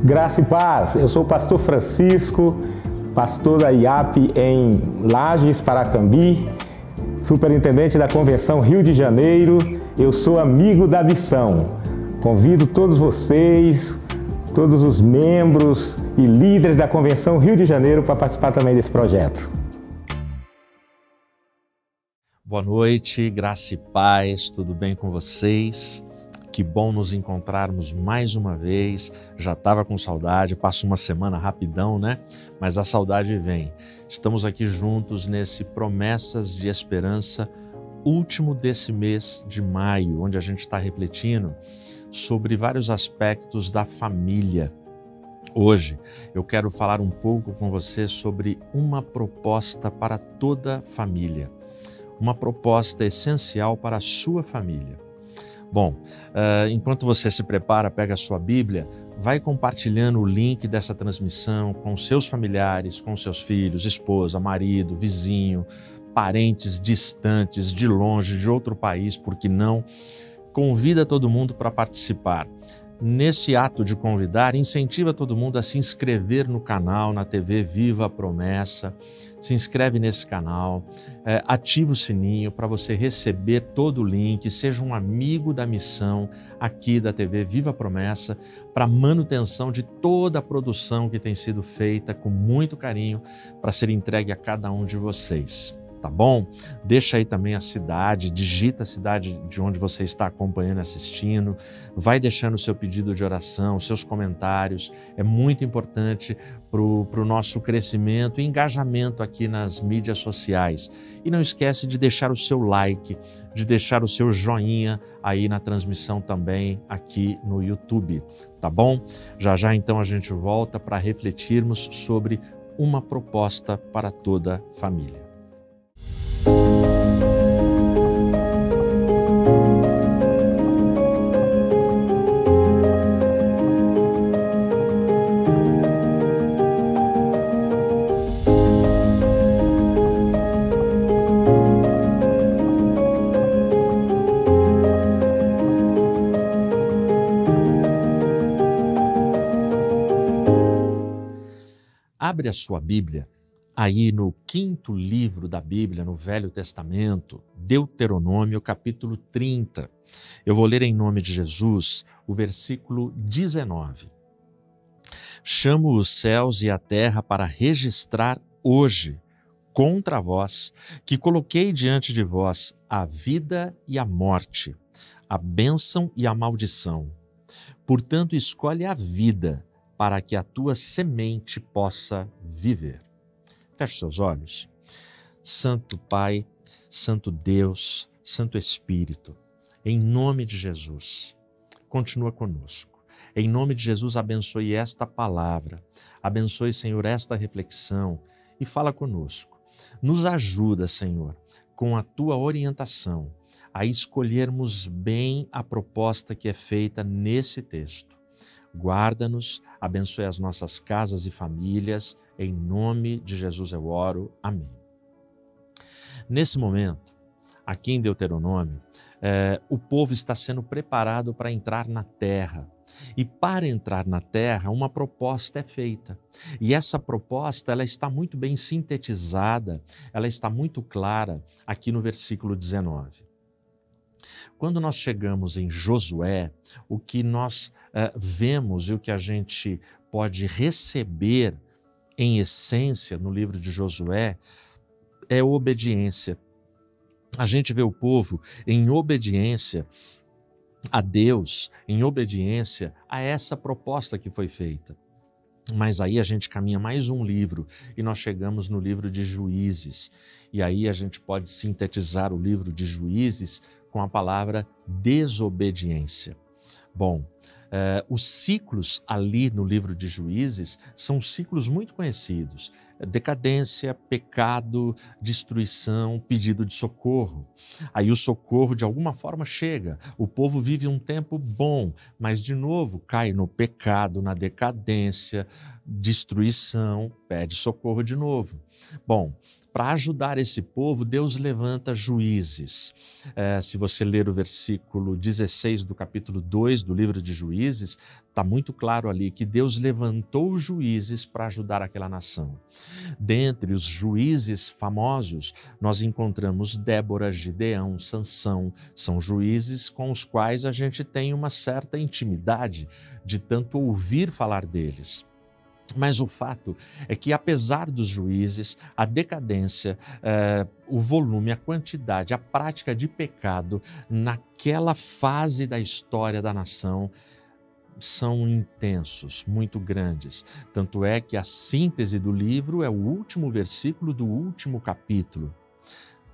Graça e paz, eu sou o pastor Francisco, pastor da IAP em Lages, Paracambi, superintendente da Convenção Rio de Janeiro. Eu sou amigo da missão. Convido todos vocês, todos os membros e líderes da Convenção Rio de Janeiro para participar também desse projeto. Boa noite, graça e paz, tudo bem com vocês? Que bom nos encontrarmos mais uma vez. Já estava com saudade, passa uma semana rapidão, né? Mas a saudade vem. Estamos aqui juntos nesse Promessas de Esperança, último desse mês de maio, onde a gente está refletindo sobre vários aspectos da família. Hoje eu quero falar um pouco com você sobre uma proposta para toda a família. Uma proposta essencial para a sua família. Bom, enquanto você se prepara, pega a sua Bíblia, vai compartilhando o link dessa transmissão com seus familiares, com seus filhos, esposa, marido, vizinho, parentes distantes, de longe, de outro país, por que não? Convida todo mundo para participar. Nesse ato de convidar, incentiva todo mundo a se inscrever no canal, na TV Viva a Promessa. Se inscreve nesse canal, ativa o sininho para você receber todo o link, seja um amigo da missão aqui da TV Viva a Promessa, para manutenção de toda a produção que tem sido feita com muito carinho para ser entregue a cada um de vocês. Tá bom? Deixa aí também a cidade, digita a cidade de onde você está acompanhando, assistindo, vai deixando o seu pedido de oração, seus comentários, é muito importante para o nosso crescimento e engajamento aqui nas mídias sociais. E não esquece de deixar o seu like, de deixar o seu joinha aí na transmissão também aqui no YouTube, tá bom? Já já então a gente volta para refletirmos sobre uma proposta para toda a família. Abre a sua Bíblia, aí no 5º livro da Bíblia, no Velho Testamento, Deuteronômio, capítulo 30. Eu vou ler em nome de Jesus o versículo 19. Chamo os céus e a terra para registrar hoje contra vós, que coloquei diante de vós a vida e a morte, a bênção e a maldição. Portanto, escolhe a vida, para que a tua semente possa viver. Feche seus olhos. Santo Pai, Santo Deus, Santo Espírito, em nome de Jesus, continua conosco. Em nome de Jesus, abençoe esta palavra, abençoe, Senhor, esta reflexão e fala conosco. Nos ajuda, Senhor, com a tua orientação, a escolhermos bem a proposta que é feita nesse texto. Guarda-nos, abençoe as nossas casas e famílias, em nome de Jesus eu oro, amém. Nesse momento, aqui em Deuteronômio, o povo está sendo preparado para entrar na terra. E para entrar na terra, uma proposta é feita. E essa proposta, ela está muito bem sintetizada, ela está muito clara aqui no versículo 19. Quando nós chegamos em Josué, o que nós vemos e o que a gente pode receber em essência no livro de Josué é obediência. A gente vê o povo em obediência a Deus, em obediência a essa proposta que foi feita. Mas aí a gente caminha mais um livro e nós chegamos no livro de Juízes. E aí a gente pode sintetizar o livro de Juízes com a palavra desobediência. Bom, os ciclos ali no livro de Juízes são ciclos muito conhecidos. Decadência, pecado, destruição, pedido de socorro. Aí o socorro de alguma forma chega. O povo vive um tempo bom, mas de novo cai no pecado, na decadência, destruição, pede socorro de novo. Bom, para ajudar esse povo, Deus levanta juízes. Se você ler o versículo 16 do capítulo 2 do livro de Juízes, está muito claro ali que Deus levantou juízes para ajudar aquela nação. Dentre os juízes famosos, nós encontramos Débora, Gideão, Sansão. São juízes com os quais a gente tem uma certa intimidade de tanto ouvir falar deles. Mas o fato é que, apesar dos juízes, a decadência, o volume, a quantidade, a prática de pecado naquela fase da história da nação são intensos, muito grandes. Tanto é que a síntese do livro é o último versículo do último capítulo.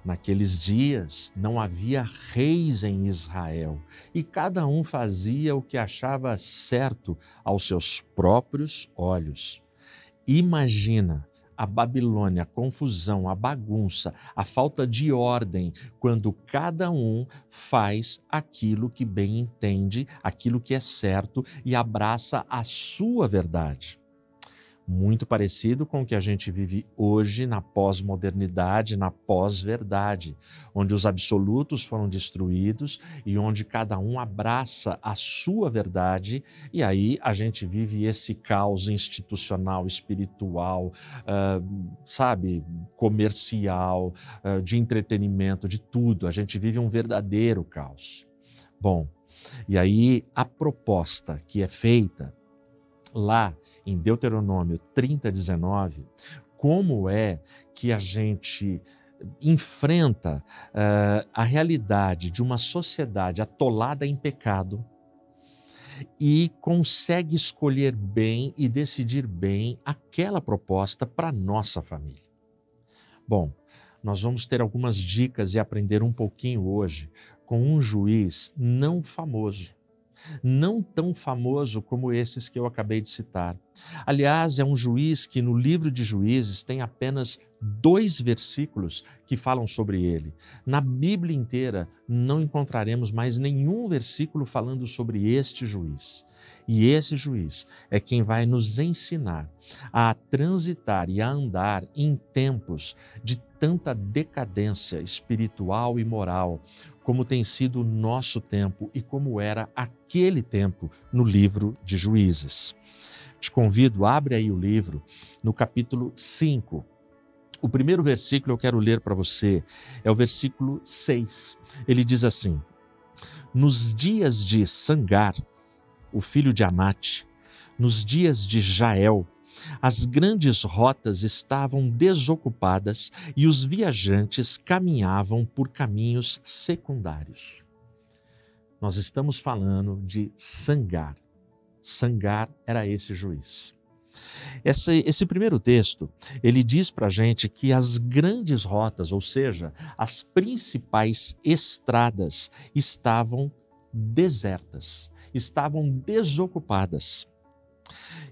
Naqueles dias não havia reis em Israel e cada um fazia o que achava certo aos seus próprios olhos. Imagina a Babilônia, a confusão, a bagunça, a falta de ordem, quando cada um faz aquilo que bem entende, aquilo que é certo e abraça a sua verdade. Muito parecido com o que a gente vive hoje na pós-modernidade, na pós-verdade, onde os absolutos foram destruídos e onde cada um abraça a sua verdade, e aí a gente vive esse caos institucional, espiritual, comercial, de entretenimento, de tudo. A gente vive um verdadeiro caos. Bom, e aí a proposta que é feita lá em Deuteronômio 30:19, como é que a gente enfrenta a realidade de uma sociedade atolada em pecado e consegue escolher bem e decidir bem aquela proposta para a nossa família. Bom, nós vamos ter algumas dicas e aprender um pouquinho hoje com um juiz não famoso. Não tão famoso como esses que eu acabei de citar. Aliás, é um juiz que no livro de Juízes tem apenas 2 versículos que falam sobre ele. Na Bíblia inteira não encontraremos mais nenhum versículo falando sobre este juiz. E esse juiz é quem vai nos ensinar a transitar e a andar em tempos de tanta decadência espiritual e moral, como tem sido o nosso tempo e como era aquele tempo no livro de Juízes. Te convido, abre aí o livro no capítulo 5. O primeiro versículo eu quero ler para você, é o versículo 6. Ele diz assim: nos dias de Sangar, o filho de Anate, nos dias de Jael, as grandes rotas estavam desocupadas e os viajantes caminhavam por caminhos secundários. Nós estamos falando de Sangar. Sangar era esse juiz. Esse primeiro texto, ele diz para a gente que as grandes rotas, ou seja, as principais estradas, estavam desertas, estavam desocupadas.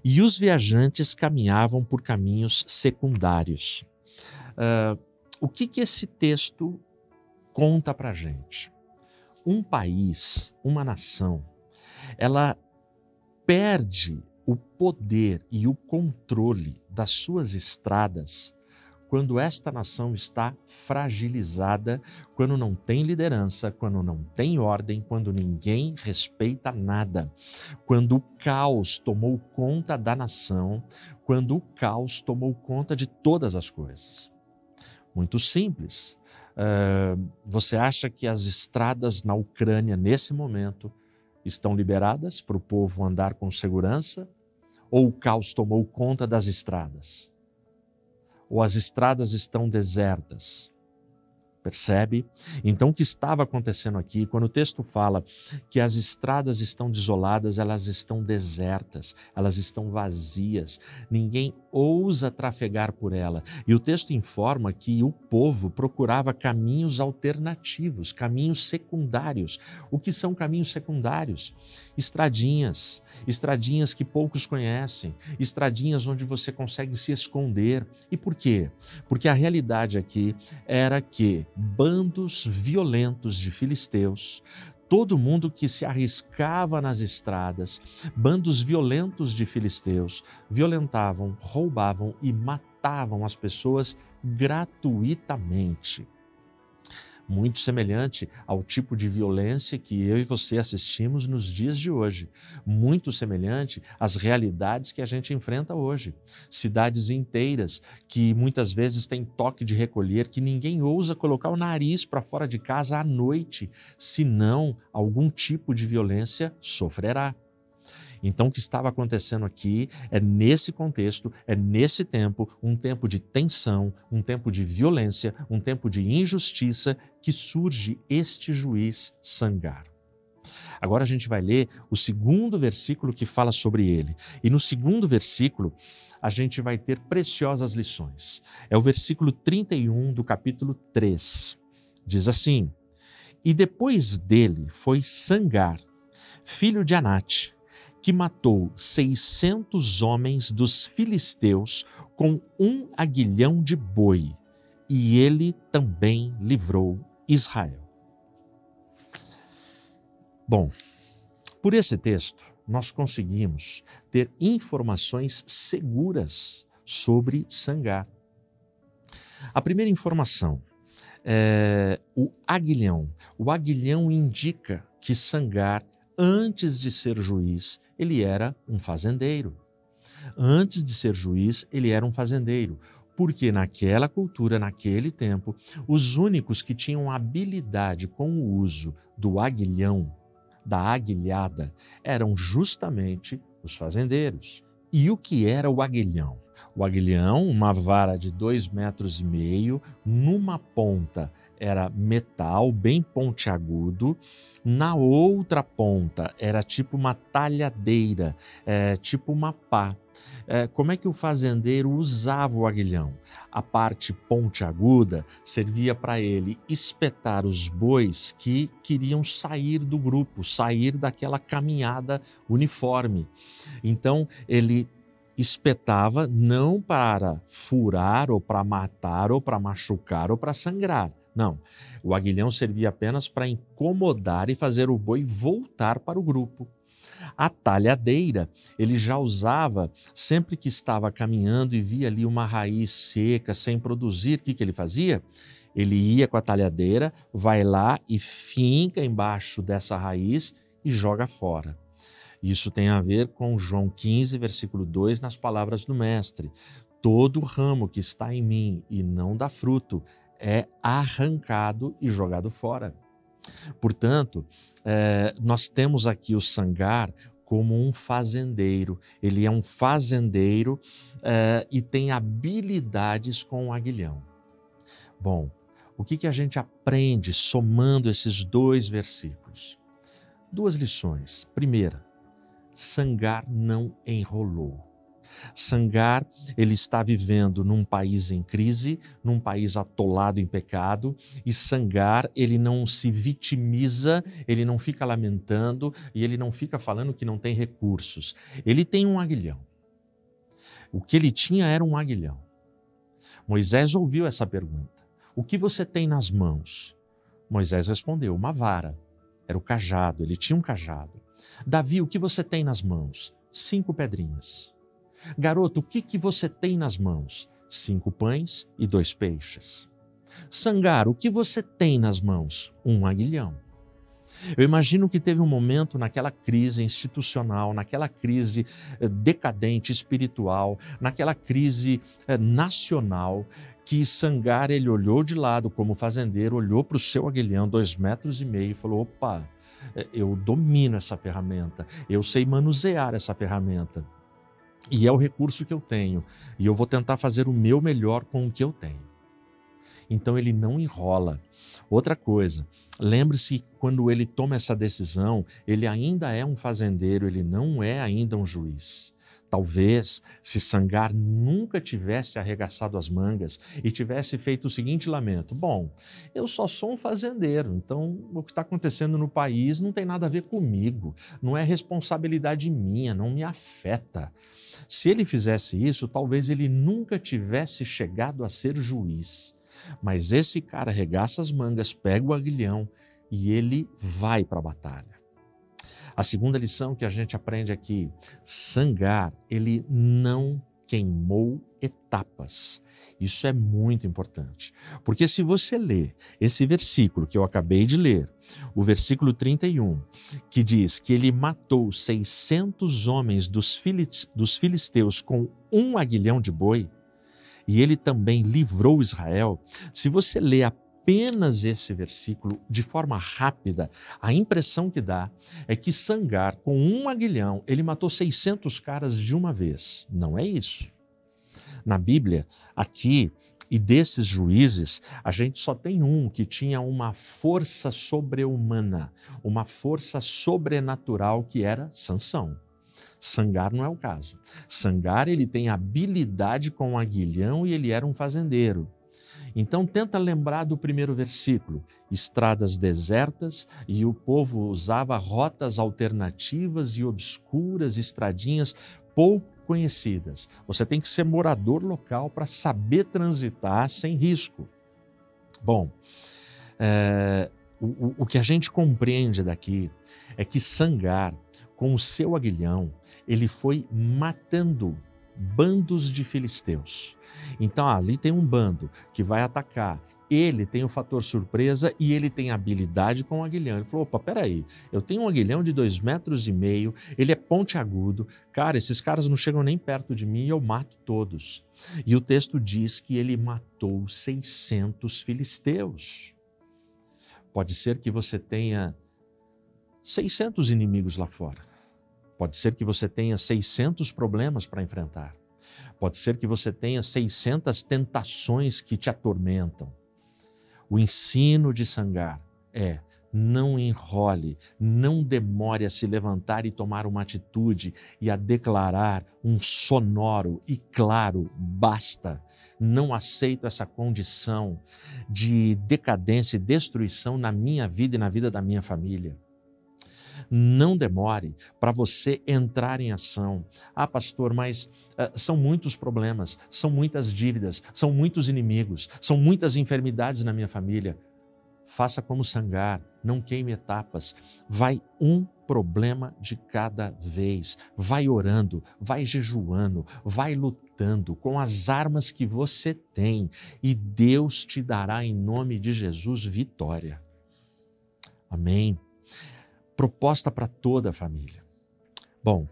E os viajantes caminhavam por caminhos secundários. O que esse texto conta para a gente? Um país, uma nação, ela perde o poder e o controle das suas estradas quando esta nação está fragilizada, quando não tem liderança, quando não tem ordem, quando ninguém respeita nada, quando o caos tomou conta da nação, quando o caos tomou conta de todas as coisas. Muito simples. Você acha que as estradas na Ucrânia, nesse momento, estão liberadas para o povo andar com segurança? Ou o caos tomou conta das estradas? Ou as estradas estão desertas? Percebe? Então, o que estava acontecendo aqui, quando o texto fala que as estradas estão desoladas, elas estão desertas, elas estão vazias, ninguém ousa trafegar por ela. E o texto informa que o povo procurava caminhos alternativos, caminhos secundários. O que são caminhos secundários? Estradinhas que poucos conhecem, estradinhas onde você consegue se esconder. E por quê? Porque a realidade aqui era que bandos violentos de filisteus, todo mundo que se arriscava nas estradas, bandos violentos de filisteus, violentavam, roubavam e matavam as pessoas gratuitamente. Muito semelhante ao tipo de violência que eu e você assistimos nos dias de hoje. Muito semelhante às realidades que a gente enfrenta hoje. Cidades inteiras que muitas vezes têm toque de recolher, que ninguém ousa colocar o nariz para fora de casa à noite, senão algum tipo de violência sofrerá. Então, o que estava acontecendo aqui é nesse contexto, é nesse tempo, um tempo de tensão, um tempo de violência, um tempo de injustiça, que surge este juiz Sangar. Agora a gente vai ler o segundo versículo que fala sobre ele. E no segundo versículo, a gente vai ter preciosas lições. É o versículo 31 do capítulo 3. Diz assim: E depois dele foi Sangar, filho de Anate, que matou 600 homens dos filisteus com um aguilhão de boi, e ele também livrou Israel. Bom, por esse texto, nós conseguimos ter informações seguras sobre Sangar. A primeira informação é o aguilhão. O aguilhão indica que Sangar, antes de ser juiz, ele era um fazendeiro. Antes de ser juiz, ele era um fazendeiro. Porque naquela cultura, naquele tempo, os únicos que tinham habilidade com o uso do aguilhão, da aguilhada, eram justamente os fazendeiros. E o que era o aguilhão? O aguilhão, uma vara de 2,5 metros, numa ponta era metal bem pontiagudo, na outra ponta era tipo uma talhadeira, tipo uma pá. Como é que o fazendeiro usava o aguilhão? A parte pontiaguda servia para ele espetar os bois que queriam sair do grupo, sair daquela caminhada uniforme. Então ele espetava não para furar ou para matar ou para machucar ou para sangrar. Não, o aguilhão servia apenas para incomodar e fazer o boi voltar para o grupo. A talhadeira ele já usava sempre que estava caminhando e via ali uma raiz seca, sem produzir. O que ele fazia? Ele ia com a talhadeira, vai lá e finca embaixo dessa raiz e joga fora. Isso tem a ver com João 15, versículo 2, nas palavras do Mestre. Todo ramo que está em mim e não dá fruto é arrancado e jogado fora. Portanto, nós temos aqui o Sangar como um fazendeiro. Ele é um fazendeiro e tem habilidades com o aguilhão. Bom, o que a gente aprende somando esses 2 versículos? 2 lições. Primeira, Sangar não enrolou. Sangar, ele está vivendo num país em crise, num país atolado em pecado, e Sangar, ele não se vitimiza, ele não fica lamentando e ele não fica falando que não tem recursos. Ele tem um aguilhão. O que ele tinha era um aguilhão. Moisés ouviu essa pergunta: o que você tem nas mãos? Moisés respondeu: uma vara. Era o cajado, ele tinha um cajado. Davi, o que você tem nas mãos? 5 pedrinhas. Garoto, o que você tem nas mãos? 5 pães e 2 peixes. Sangar, o que você tem nas mãos? Um aguilhão. Eu imagino que teve um momento naquela crise institucional, naquela crise decadente espiritual, naquela crise nacional, que Sangar, ele olhou de lado como fazendeiro, olhou para o seu aguilhão, 2,5 metros e falou: opa, eu domino essa ferramenta, eu sei manusear essa ferramenta. E é o recurso que eu tenho, e eu vou tentar fazer o meu melhor com o que eu tenho. Então ele não enrola. Outra coisa, lembre-se, quando ele toma essa decisão, ele ainda é um fazendeiro, ele não é ainda um juiz. Talvez, se Sangar nunca tivesse arregaçado as mangas e tivesse feito o seguinte lamento: bom, eu só sou um fazendeiro, então o que está acontecendo no país não tem nada a ver comigo, não é responsabilidade minha, não me afeta. Se ele fizesse isso, talvez ele nunca tivesse chegado a ser juiz. Mas esse cara arregaça as mangas, pega o aguilhão e ele vai para a batalha. A segunda lição que a gente aprende aqui: Sangar, ele não queimou etapas. Isso é muito importante, porque se você ler esse versículo que eu acabei de ler, o versículo 31, que diz que ele matou 600 homens dos filisteus com um aguilhão de boi, e ele também livrou Israel, se você ler apenas esse versículo de forma rápida, a impressão que dá é que Sangar, com um aguilhão, ele matou 600 caras de uma vez. Não é isso. Na Bíblia, aqui, e desses juízes, a gente só tem um que tinha uma força sobre-humana, uma força sobrenatural, que era Sansão. Sangar não é o caso. Sangar, ele tem habilidade com o aguilhão e ele era um fazendeiro. Então tenta lembrar do primeiro versículo, estradas desertas, e o povo usava rotas alternativas e obscuras, estradinhas pouco conhecidas. Você tem que ser morador local para saber transitar sem risco. Bom, o que a gente compreende daqui é que Sangar, com o seu aguilhão, ele foi matando bandos de filisteus. Então ali tem um bando que vai atacar. Ele tem o fator surpresa e ele tem habilidade com o aguilhão. Ele falou, opa, peraí, eu tenho um aguilhão de 2,5 metros, ele é pontiagudo, cara, esses caras não chegam nem perto de mim e eu mato todos. E o texto diz que ele matou 600 filisteus. Pode ser que você tenha 600 inimigos lá fora. Pode ser que você tenha 600 problemas para enfrentar. Pode ser que você tenha 600 tentações que te atormentam. O ensino de Sangar é: não enrole, não demore a se levantar e tomar uma atitude e a declarar um sonoro e claro basta. Não aceito essa condição de decadência e destruição na minha vida e na vida da minha família. Não demore para você entrar em ação. Ah, pastor, mas são muitos problemas, são muitas dívidas, são muitos inimigos, são muitas enfermidades na minha família. Faça como Sangar, não queime etapas. Vai um problema de cada vez. Vai orando, vai jejuando, vai lutando com as armas que você tem e Deus te dará, em nome de Jesus, vitória. Amém. Proposta para toda a família. Bom,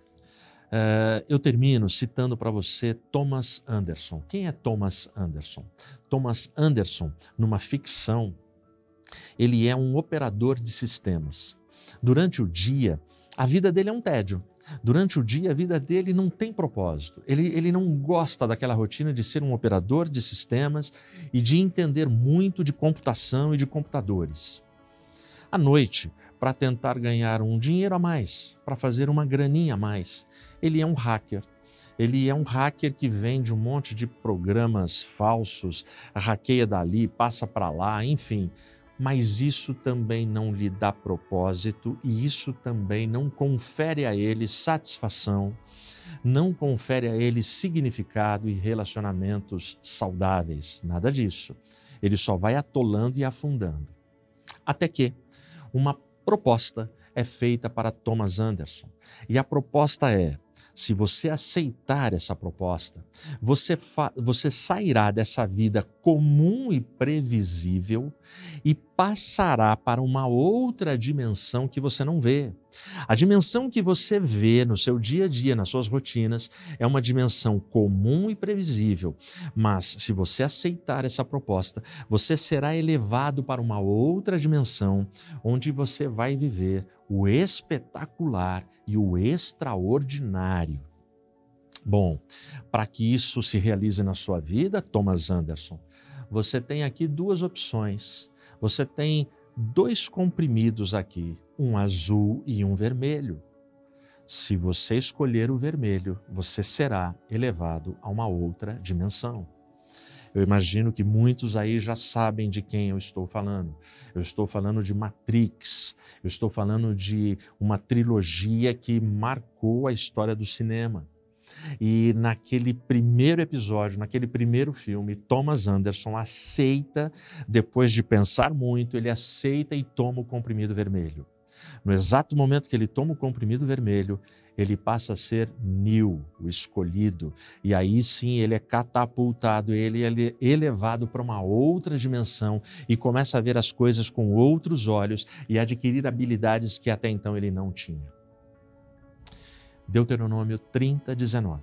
eu termino citando para você Thomas Anderson. Quem é Thomas Anderson? Thomas Anderson, numa ficção, ele é um operador de sistemas. Durante o dia, a vida dele é um tédio. Durante o dia, a vida dele não tem propósito. Ele não gosta daquela rotina de ser um operador de sistemas e de entender muito de computação e de computadores. À noite, para tentar ganhar um dinheiro a mais, para fazer uma graninha a mais, ele é um hacker. Ele é um hacker que vende um monte de programas falsos, hackeia dali, passa para lá, enfim. Mas isso também não lhe dá propósito e isso também não confere a ele satisfação, não confere a ele significado e relacionamentos saudáveis, nada disso. Ele só vai atolando e afundando. Até que uma proposta é feita para Thomas Anderson. E a proposta é: se você aceitar essa proposta, você sairá dessa vida comum e previsível e passará para uma outra dimensão que você não vê. A dimensão que você vê no seu dia a dia, nas suas rotinas, é uma dimensão comum e previsível. Mas se você aceitar essa proposta, você será elevado para uma outra dimensão, onde você vai viver o espetacular e o extraordinário. Bom, para que isso se realize na sua vida, Thomas Anderson, você tem aqui duas opções. Você tem 2 comprimidos aqui, um azul e um vermelho. Se você escolher o vermelho, você será elevado a uma outra dimensão. Eu imagino que muitos aí já sabem de quem eu estou falando. Eu estou falando de Matrix. Eu estou falando de uma trilogia que marcou a história do cinema. E naquele primeiro episódio, naquele primeiro filme, Thomas Anderson aceita, depois de pensar muito, ele aceita e toma o comprimido vermelho. No exato momento que ele toma o comprimido vermelho, ele passa a ser Nil, o escolhido, e aí sim ele é catapultado, ele é elevado para uma outra dimensão e começa a ver as coisas com outros olhos e adquirir habilidades que até então ele não tinha. Deuteronômio 30, 19.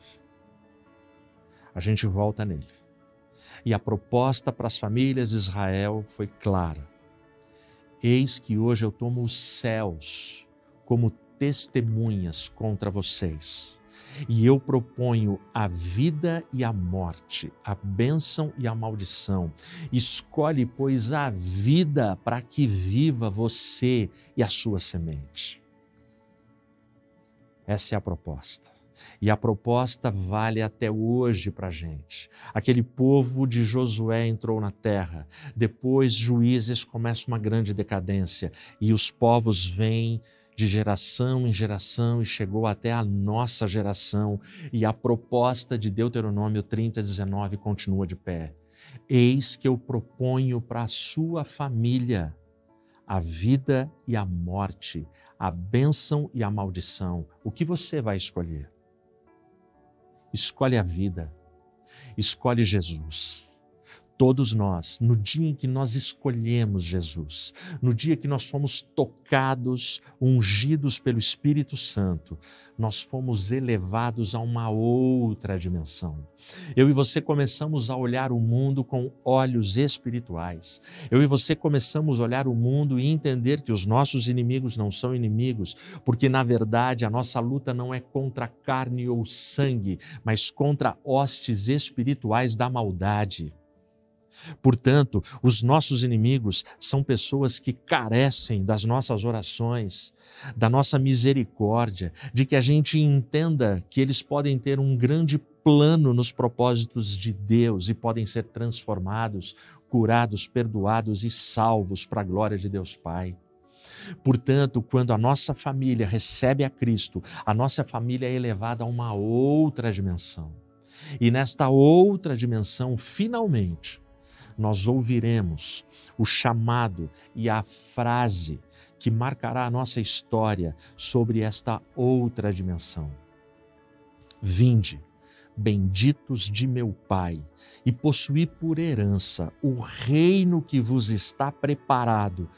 A gente volta nele. E a proposta para as famílias de Israel foi clara. Eis que hoje eu tomo os céus como testemunhas contra vocês. E eu proponho a vida e a morte, a bênção e a maldição. Escolhe, pois, a vida para que viva você e a sua semente. Essa é a proposta. E a proposta vale até hoje para a gente. Aquele povo de Josué entrou na terra, depois Juízes começa uma grande decadência e os povos vêm de geração em geração e chegou até a nossa geração e a proposta de Deuteronômio 30, 19 continua de pé. Eis que eu proponho para a sua família a vida e a morte, a bênção e a maldição. O que você vai escolher? Escolhe a vida, escolhe Jesus. Todos nós, no dia em que nós escolhemos Jesus, no dia que nós fomos tocados, ungidos pelo Espírito Santo, nós fomos elevados a uma outra dimensão. Eu e você começamos a olhar o mundo com olhos espirituais. Eu e você começamos a olhar o mundo e entender que os nossos inimigos não são inimigos, porque na verdade a nossa luta não é contra carne ou sangue, mas contra hostes espirituais da maldade. Portanto, os nossos inimigos são pessoas que carecem das nossas orações, da nossa misericórdia, de que a gente entenda que eles podem ter um grande plano nos propósitos de Deus e podem ser transformados, curados, perdoados e salvos para a glória de Deus Pai. Portanto, quando a nossa família recebe a Cristo, a nossa família é elevada a uma outra dimensão. E nesta outra dimensão, finalmente, nós ouviremos o chamado e a frase que marcará a nossa história sobre esta outra dimensão. Vinde, benditos de meu Pai, e possuí por herança o reino que vos está preparado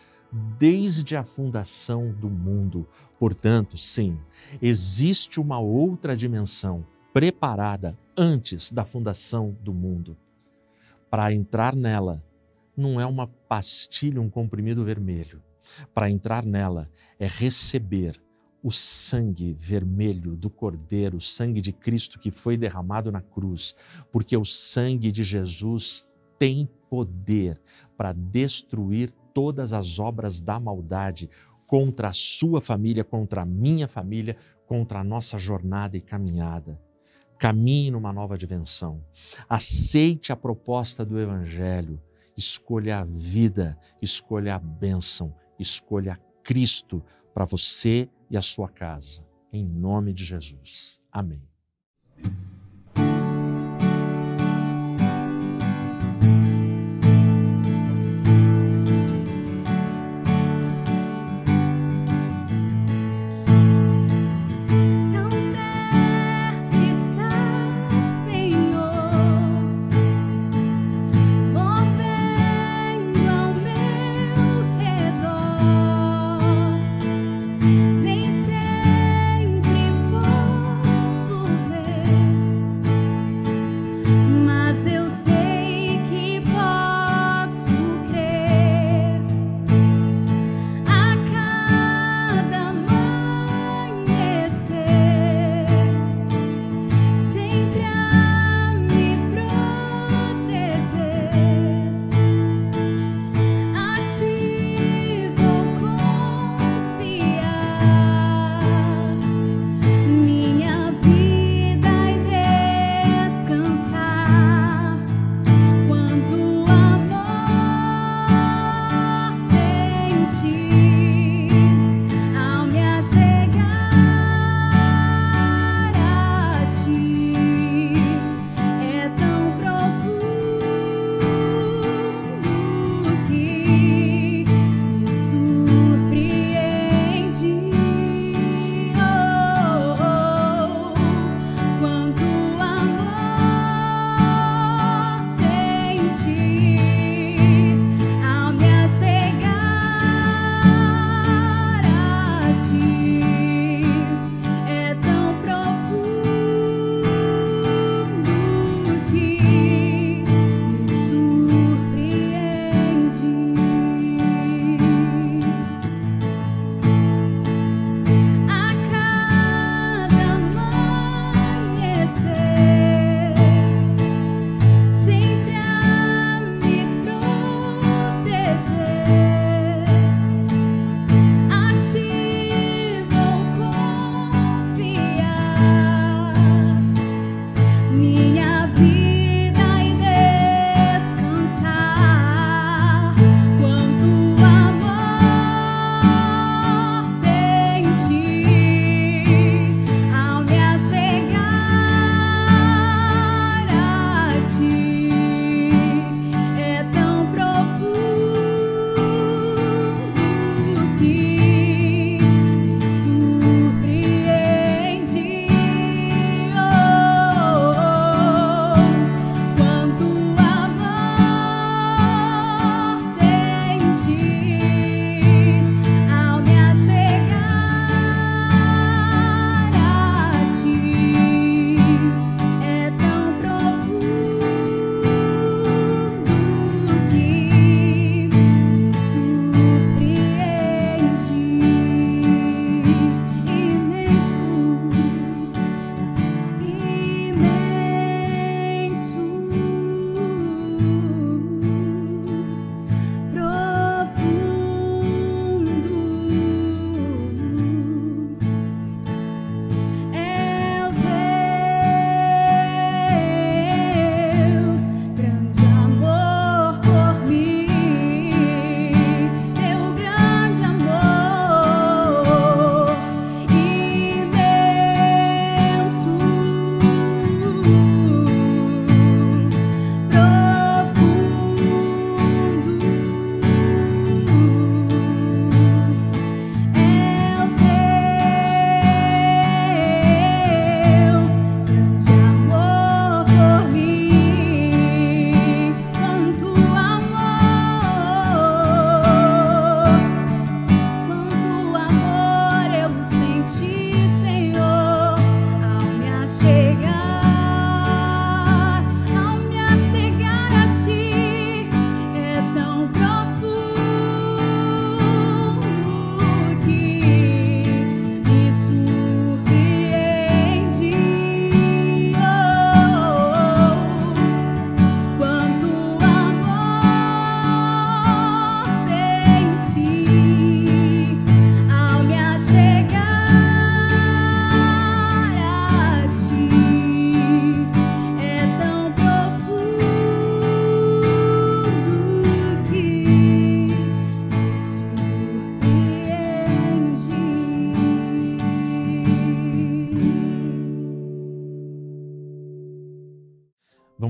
desde a fundação do mundo. Portanto, sim, existe uma outra dimensão preparada antes da fundação do mundo. Para entrar nela, não é uma pastilha, um comprimido vermelho. Para entrar nela é receber o sangue vermelho do Cordeiro, o sangue de Cristo que foi derramado na cruz, porque o sangue de Jesus tem poder para destruir todas as obras da maldade contra a sua família, contra a minha família, contra a nossa jornada e caminhada. Caminhe numa nova dimensão. Aceite a proposta do Evangelho. Escolha a vida, escolha a bênção, escolha Cristo para você e a sua casa. Em nome de Jesus. Amém. Nem sempre posso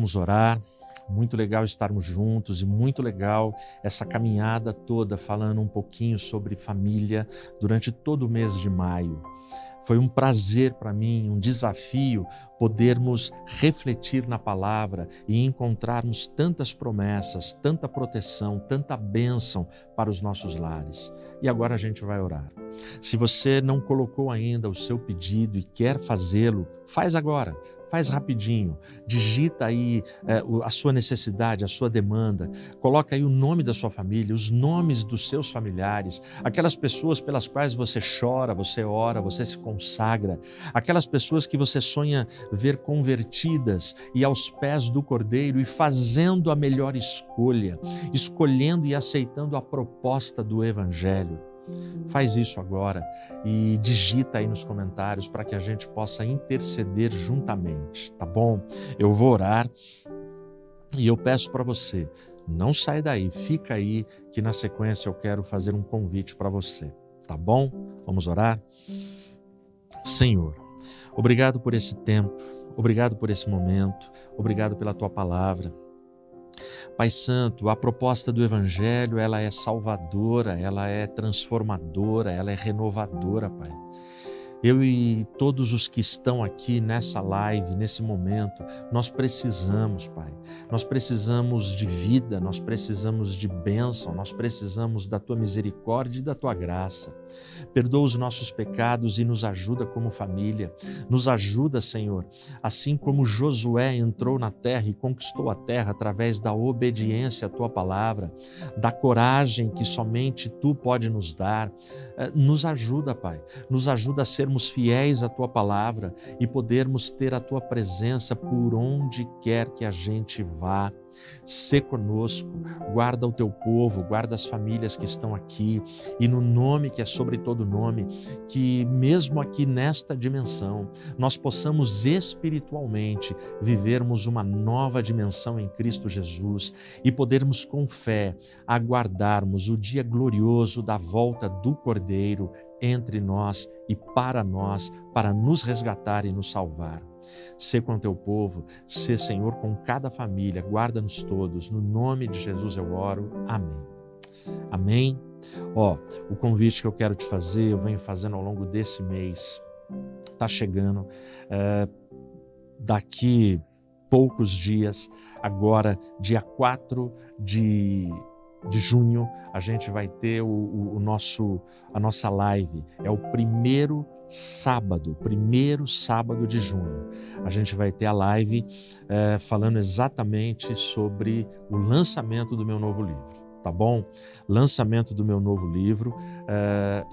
vamos orar. Muito legal estarmos juntos e muito legal essa caminhada toda falando um pouquinho sobre família durante todo o mês de maio. Foi um prazer para mim, um desafio podermos refletir na palavra e encontrarmos tantas promessas, tanta proteção, tanta bênção para os nossos lares. E agora a gente vai orar. Se você não colocou ainda o seu pedido e quer fazê-lo, faz agora. Faz rapidinho, digita aí a sua necessidade, a sua demanda, coloca aí o nome da sua família, os nomes dos seus familiares, aquelas pessoas pelas quais você chora, você ora, você se consagra, aquelas pessoas que você sonha ver convertidas e aos pés do Cordeiro e fazendo a melhor escolha, escolhendo e aceitando a proposta do Evangelho. Faz isso agora e digita aí nos comentários para que a gente possa interceder juntamente, tá bom? Eu vou orar e eu peço para você, não sai daí, fica aí que na sequência eu quero fazer um convite para você, tá bom? Vamos orar? Senhor, obrigado por esse tempo, obrigado por esse momento, obrigado pela Tua palavra. Pai Santo, a proposta do Evangelho, ela é salvadora, ela é transformadora, ela é renovadora, Pai. Eu e todos os que estão aqui nessa live, nesse momento, nós precisamos, Pai. Nós precisamos de vida, nós precisamos de bênção, nós precisamos da Tua misericórdia e da Tua graça. Perdoa os nossos pecados e nos ajuda como família. Nos ajuda, Senhor, assim como Josué entrou na terra e conquistou a terra através da obediência à Tua palavra, da coragem que somente Tu pode nos dar. Nos ajuda, Pai. Nos ajuda a sermos fiéis à Tua palavra e podermos ter a Tua presença por onde quer que a gente vá. Sê conosco, guarda o Teu povo, guarda as famílias que estão aqui e no nome que é sobre todo nome, que mesmo aqui nesta dimensão, nós possamos espiritualmente vivermos uma nova dimensão em Cristo Jesus e podermos com fé aguardarmos o dia glorioso da volta do Cordeiro entre nós e para nós, para nos resgatar e nos salvar. Sê com o Teu povo, sê, Senhor, com cada família, guarda-nos todos, no nome de Jesus eu oro, amém. Amém? O convite que eu quero te fazer, eu venho fazendo ao longo desse mês, está chegando, daqui poucos dias, agora dia 4 de junho, a gente vai ter a nossa live, é o primeiro sábado de junho. A gente vai ter a live falando exatamente sobre o lançamento do meu novo livro, tá bom? Lançamento do meu novo livro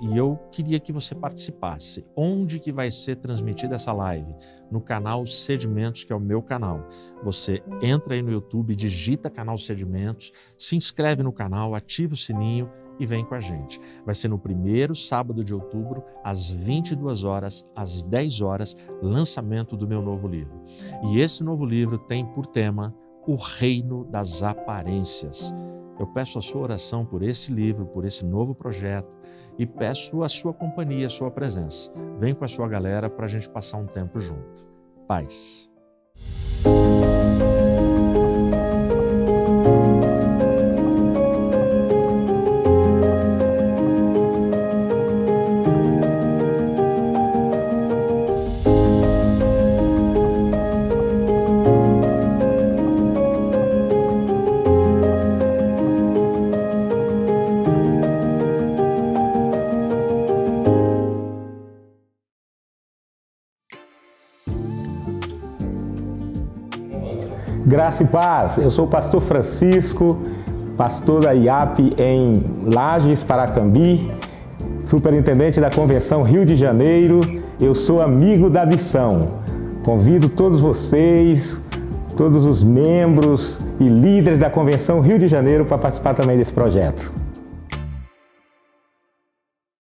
e eu queria que você participasse. Onde que vai ser transmitida essa live? No canal Sedimentos, que é o meu canal. Você entra aí no YouTube, digita canal Sedimentos, se inscreve no canal, ativa o sininho e vem com a gente. Vai ser no primeiro sábado de outubro, às 22 horas, às 10 horas, lançamento do meu novo livro. E esse novo livro tem por tema O Reino das Aparências. Eu peço a sua oração por esse livro, por esse novo projeto e peço a sua companhia, a sua presença. Vem com a sua galera para a gente passar um tempo junto. Paz. Graça e paz, eu sou o pastor Francisco, pastor da IAP em Lages, Paracambi, superintendente da Convenção Rio de Janeiro. Eu sou amigo da missão. Convido todos vocês, todos os membros e líderes da Convenção Rio de Janeiro para participar também desse projeto.